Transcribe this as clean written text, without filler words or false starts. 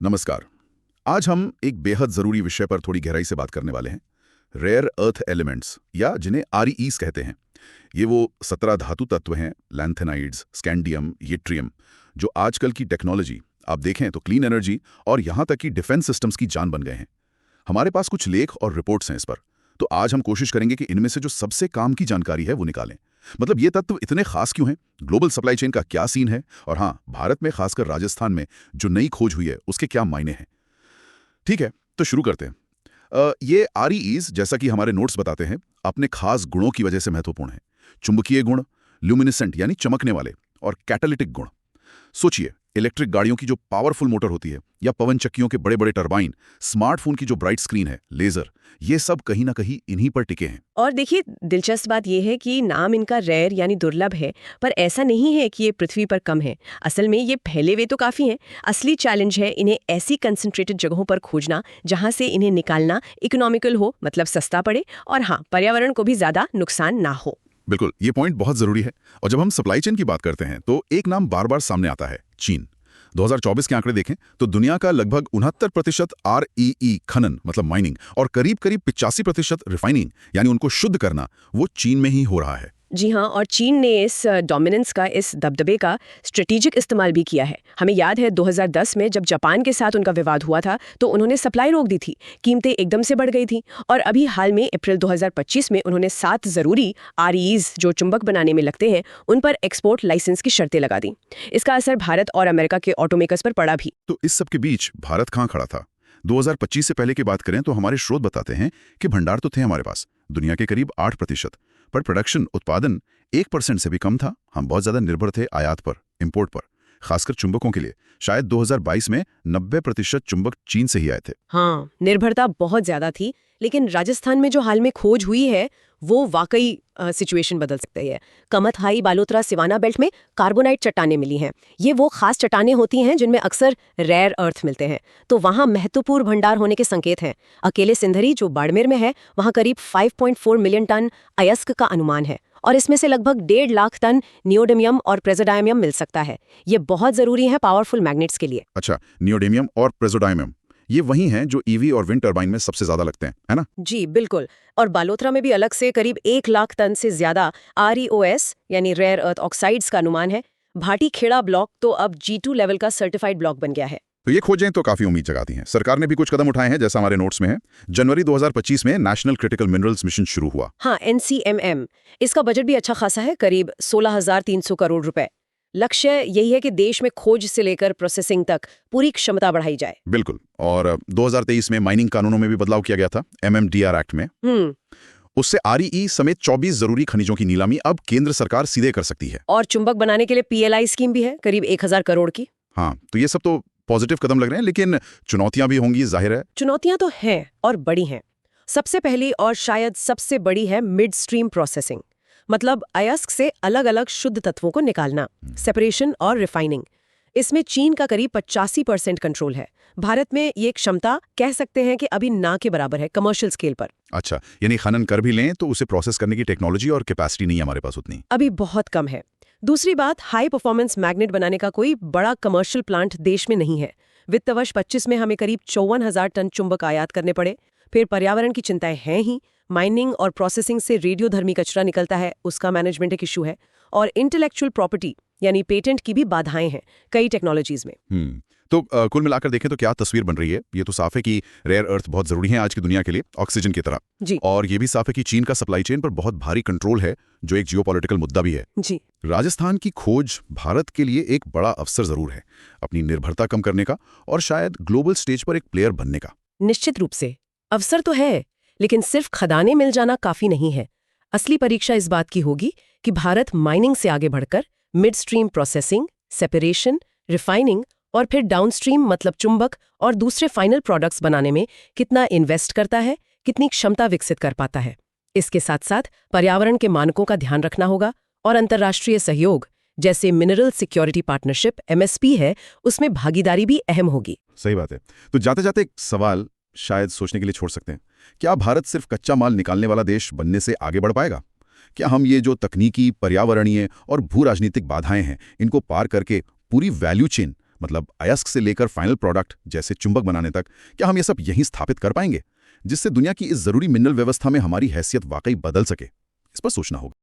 नमस्कार। आज हम एक बेहद जरूरी विषय पर थोड़ी गहराई से बात करने वाले हैं। रेयर अर्थ एलिमेंट्स या जिन्हें आरईईस कहते हैं। ये वो 17 धातु तत्व हैं, लैंथेनाइड्स, स्कैंडियम, यट्रियम, जो आजकल की टेक्नोलॉजी आप देखें तो क्लीन एनर्जी और यहाँ तक कि डिफेंस सिस्टम्स की जान बन गए हैं। हमारे पास कुछ लेख और रिपोर्ट्स हैं इस पर, तो आज हम कोशिश करेंगे कि इनमें से जो सबसे काम की जानकारी है वो निकालें। मतलब ये तत्व इतने खास क्यों हैं, ग्लोबल सप्लाई चेन का क्या सीन है, और हाँ, भारत में खासकर राजस्थान में जो नई खोज हुई है उसके क्या मायने हैं। ठीक है, तो शुरू करते हैं। ये आरईईस, जैसा कि हमारे नोट्स बताते हैं, अपने खास गुणों की वजह से महत्वपूर्ण है। चुंबकीय गुण, ल्यूमिनेसेंट यानी चमकने वाले, और कैटालिटिक गुण। सोचिए, इलेक्ट्रिक गाड़ियों की जो पावरफुल मोटर होती है, या पवन चक्कियों के बड़े बड़े टरबाइन, स्मार्टफोन की जो ब्राइट स्क्रीन है, लेजर, ये सब कहीं ना कहीं इन्हीं पर टिके हैं। और देखिए, दिलचस्प बात यह है कि नाम इनका रेयर यानी दुर्लभ है, पर ऐसा नहीं है कि ये पृथ्वी पर कम है। असल में ये फैले हुए तो काफी हैं। असली चैलेंज है इन्हें ऐसी कंसंट्रेटेड जगहों पर खोजना जहां से इन्हें निकालना इकोनॉमिकल हो, मतलब सस्ता पड़े, और हाँ, पर्यावरण को भी ज्यादा नुकसान ना हो। बिल्कुल, ये पॉइंट बहुत जरूरी है। और जब हम सप्लाई चेन की बात करते हैं तो एक नाम बार बार सामने आता है, चीन। 2024 के आंकड़े देखें तो दुनिया का लगभग 69% आरईई खनन मतलब माइनिंग और करीब करीब 85% रिफाइनिंग यानी उनको शुद्ध करना वो चीन में ही हो रहा है। जी हाँ, और चीन ने इस डोमिनेंस का, इस दबदबे का स्ट्रेटेजिक इस्तेमाल भी किया है। हमें याद है 2010 में जब जापान के साथ उनका विवाद हुआ था तो उन्होंने सप्लाई रोक दी थी, कीमतें एकदम से बढ़ गई थी। और अभी हाल में अप्रैल 2025 में उन्होंने 7 जरूरी आरईईस जो चुंबक बनाने में लगते हैं उन पर एक्सपोर्ट लाइसेंस की शर्तें लगा दी। इसका असर भारत और अमेरिका के ऑटोमेकर्स पर पड़ा भी। तो इस सब के बीच भारत कहाँ खड़ा था? 2025 से पहले की बात करें तो हमारे स्रोत बताते हैं कि भंडार तो थे हमारे पास, दुनिया के करीब 8%, पर प्रोडक्शन उत्पादन 1% से भी कम था। हम बहुत ज्यादा निर्भर थे आयात पर, इंपोर्ट पर, खासकर चुंबकों के लिए। शायद 2022 में 90% चुंबक चीन से ही आए थे। हाँ, निर्भरता बहुत ज्यादा थी, लेकिन राजस्थान में जो हाल में खोज हुई है वो वाकई सिचुएशन बदल सकती है। कमतहाई बालोतरा सिवाना बेल्ट में कार्बोनाइट चट्टानें मिली हैं। ये वो खास चट्टानें होती हैं जिनमें अक्सर रेयर अर्थ मिलते हैं, तो वहाँ महत्वपूर्ण भंडार होने के संकेत हैं। अकेले सिंधरी जो बाड़मेर में है, वहाँ करीब 5.4 मिलियन टन अयस्क का अनुमान है, और इसमें से लगभग 1.5 लाख टन नियोडिमियम और प्रेजोडायमियम मिल सकता है। ये बहुत जरूरी है पावरफुल मैग्नेट्स के लिए। अच्छा, नियोडिमियम और प्रेजोडायमियम, ये वही हैं जो ईवी और विंड टर्बाइन में सबसे ज्यादा लगते हैं, है ना? जी बिल्कुल। और बालोतरा में भी अलग से करीब 1 लाख टन से ज्यादा आरईओएस यानी रेयर अर्थ ऑक्साइड्स का अनुमान है। भाटी खेड़ा ब्लॉक तो अब G2 लेवल का सर्टिफाइड ब्लॉक बन गया है। तो ये खोजें तो काफी उम्मीद जगाती हैं। सरकार ने भी कुछ कदम उठाए हैं, जैसा हमारे नोट्स में है। जनवरी 2025 में नेशनल क्रिटिकल मिनरल्स मिशन शुरू हुआ। हाँ, NCMM। इसका बजट भी अच्छा खासा है, करीब 16,300 करोड़ रुपए। लक्ष्य यही है कि देश में खोज से लेकर प्रोसेसिंग तक पूरी क्षमता बढ़ाई जाए। बिल्कुल। और 2023 में माइनिंग कानूनों में भी बदलाव किया गया था, MMDR एक्ट में। उससे आरईई समेत 24 जरूरी खनिजों की नीलामी अब केंद्र सरकार सीधे कर सकती है। और चुंबक बनाने के लिए PLI स्कीम भी है, करीब 1,000 करोड़ की। हाँ, तो ये सब तो पॉजिटिव कदम लग रहे हैं, लेकिन चुनौतियां भी होंगी, जाहिर है। चुनौतियां तो हैं और बड़ी हैं। सबसे पहली और शायद सबसे बड़ी है मिड स्ट्रीम प्रोसेसिंग, मतलब अयस्क से अलग अलग शुद्ध तत्वों को निकालना, सेपरेशन और रिफाइनिंग। इसमें चीन का करीब 85% कंट्रोल है। भारत में ये क्षमता कह सकते हैं कि अभी ना के बराबर है कमर्शियल स्केल पर। अच्छा, यानी खनन कर भी लें तो उसे प्रोसेस करने की टेक्नोलॉजी और कैपेसिटी नहीं है हमारे पास उतनी। अभी बहुत कम है। दूसरी बात, हाई परफॉर्मेंस मैग्नेट बनाने का कोई बड़ा कमर्शियल प्लांट देश में नहीं है। वित्त वर्ष 25 में हमें करीब 54,000 टन चुंबक आयात करने पड़े। फिर पर्यावरण की चिंताएं हैं ही, माइनिंग और प्रोसेसिंग से रेडियोधर्मी कचरा निकलता है, उसका मैनेजमेंट एक इशू है, और इंटेलेक्चुअल प्रॉपर्टी यानी पेटेंट की भी बाधाएं हैं कई टेक्नोलॉजीज में। तो कुल मिलाकर देखें तो क्या तस्वीर बन रही है? ये तो साफ है कि रेयर अर्थ बहुत जरूरी है आज की दुनिया के लिए, ऑक्सीजन की तरह जी। और ये भी साफ है कि चीन का सप्लाई चेन पर बहुत भारी कंट्रोल है, जो एक जियोपॉलिटिकल मुद्दा भी है। जी। राजस्थान की खोज भारत के लिए एक बड़ा अवसर जरूर है, अपनी निर्भरता कम करने का और शायद ग्लोबल स्टेज पर एक प्लेयर बनने का। निश्चित रूप से अवसर तो है, लेकिन सिर्फ खदानें मिल जाना काफी नहीं है। असली परीक्षा इस बात की होगी कि भारत माइनिंग से आगे बढ़कर mid stream processing, separation, refining और फिर डाउनस्ट्रीम मतलब चुंबक और दूसरे फाइनल प्रोडक्ट्स बनाने में कितना इन्वेस्ट करता है, कितनी क्षमता विकसित कर पाता है। इसके साथ साथ पर्यावरण के मानकों का ध्यान रखना होगा, और अंतर्राष्ट्रीय सहयोग जैसे मिनरल सिक्योरिटी पार्टनरशिप MSP है, उसमें भागीदारी भी अहम होगी। सही बात है। तो जाते जाते एक सवाल शायद सोचने के लिए छोड़ सकते हैं, क्या भारत सिर्फ कच्चा माल निकालने वाला देश बनने से आगे बढ़ पाएगा? क्या हम ये जो तकनीकी, पर्यावरणीय और भू राजनीतिक बाधाएं हैं, इनको पार करके पूरी वैल्यू चेन मतलब अयस्क से लेकर फाइनल प्रोडक्ट जैसे चुंबक बनाने तक, क्या हम ये सब यहीं स्थापित कर पाएंगे, जिससे दुनिया की इस जरूरी मिनरल व्यवस्था में हमारी हैसियत वाकई बदल सके? इस पर सोचना होगा।